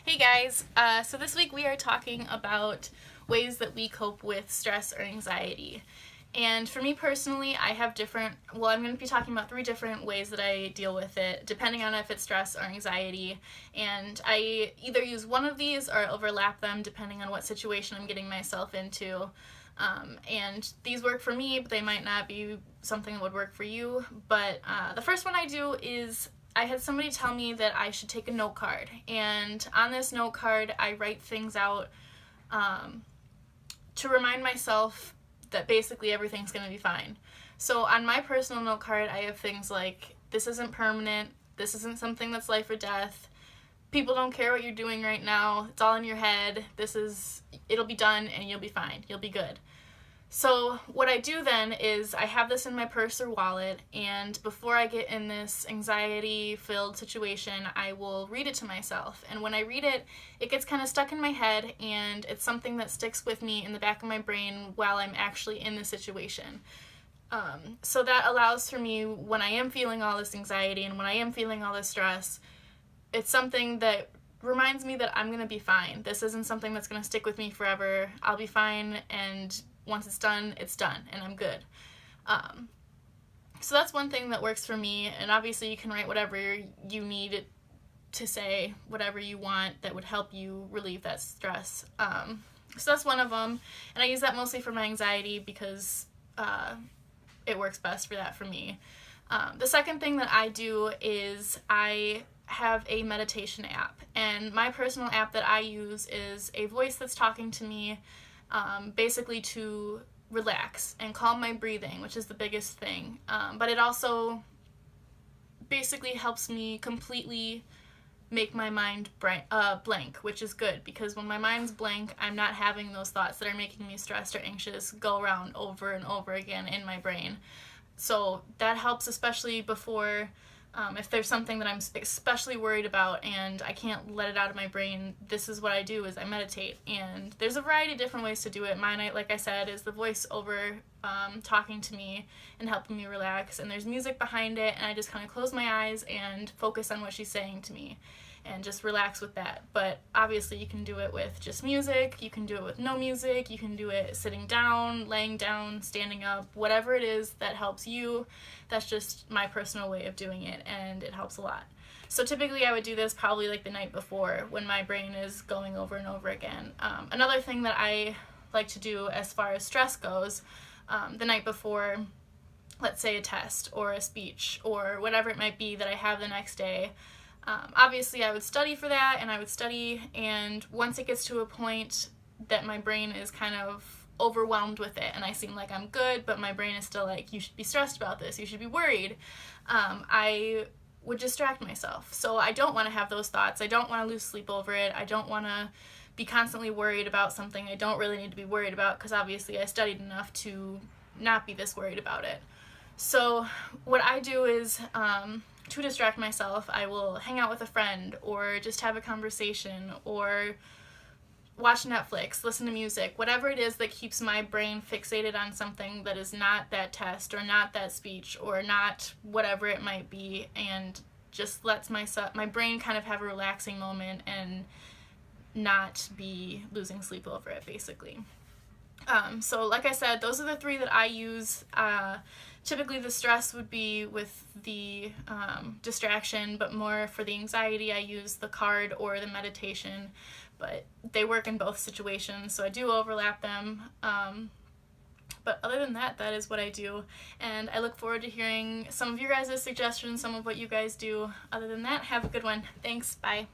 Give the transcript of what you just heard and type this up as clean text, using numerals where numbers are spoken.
Hey guys, so this week we are talking about ways that we cope with stress or anxiety. And for me personally, I have I'm going to be talking about 3 different ways that I deal with it, depending on if it's stress or anxiety. And I either use one of these or overlap them depending on what situation I'm getting myself into. And these work for me, but they might not be something that would work for you. But the first one I do is I had somebody tell me that I should take a note card, and on this note card I write things out to remind myself that basically everything's going to be fine. So on my personal note card I have things like, this isn't permanent, this isn't something that's life or death, people don't care what you're doing right now, it's all in your head, it'll be done and you'll be fine, you'll be good. So what I do then is I have this in my purse or wallet, and before I get in this anxiety-filled situation, I will read it to myself. And when I read it, it gets kind of stuck in my head, and it's something that sticks with me in the back of my brain while I'm actually in the situation. So that allows for me, when I am feeling all this anxiety and when I am feeling all this stress, it's something that reminds me that I'm going to be fine. This isn't something that's going to stick with me forever. I'll be fine, and once it's done, and I'm good. So that's one thing that works for me, and obviously you can write whatever you need to say, whatever you want that would help you relieve that stress. So that's one of them, and I use that mostly for my anxiety because it works best for that for me. The second thing that I do is I have a meditation app, and my personal app that I use is a voice that's talking to me, basically to relax and calm my breathing, which is the biggest thing. But it also basically helps me completely make my mind blank, which is good, because when my mind's blank, I'm not having those thoughts that are making me stressed or anxious go around over and over again in my brain. So that helps, especially before if there's something that I'm especially worried about and I can't let it out of my brain. This is what I do, is I meditate, and there's a variety of different ways to do it. Mine, like I said, is the voice over talking to me and helping me relax, and there's music behind it, and I just kind of close my eyes and focus on what she's saying to me and just relax with that. But obviously you can do it with just music, you can do it with no music, you can do it sitting down, laying down, standing up, whatever it is that helps you. That's just my personal way of doing it, and it helps a lot. So typically I would do this probably like the night before when my brain is going over and over again. Another thing that I like to do as far as stress goes, the night before, let's say a test or a speech or whatever it might be that I have the next day, obviously I would study for that, and once it gets to a point that my brain is kind of overwhelmed with it and I seem like I'm good, but my brain is still like, you should be stressed about this, you should be worried, I would distract myself. So I don't want to have those thoughts. I don't want to lose sleep over it. I don't want to be constantly worried about something I don't really need to be worried about, because obviously I studied enough to not be this worried about it. So what I do is, to distract myself, I will hang out with a friend or just have a conversation or watch Netflix, listen to music, whatever it is that keeps my brain fixated on something that is not that test or not that speech or not whatever it might be, and just lets my brain kind of have a relaxing moment and not be losing sleep over it, basically. So like I said, those are the 3 that I use. Typically the stress would be with the distraction, but more for the anxiety I use the card or the meditation, but they work in both situations, so I do overlap them. But other than that, that is what I do, and I look forward to hearing some of your guys' suggestions, some of what you guys do. Other than that, have a good one. Thanks, bye.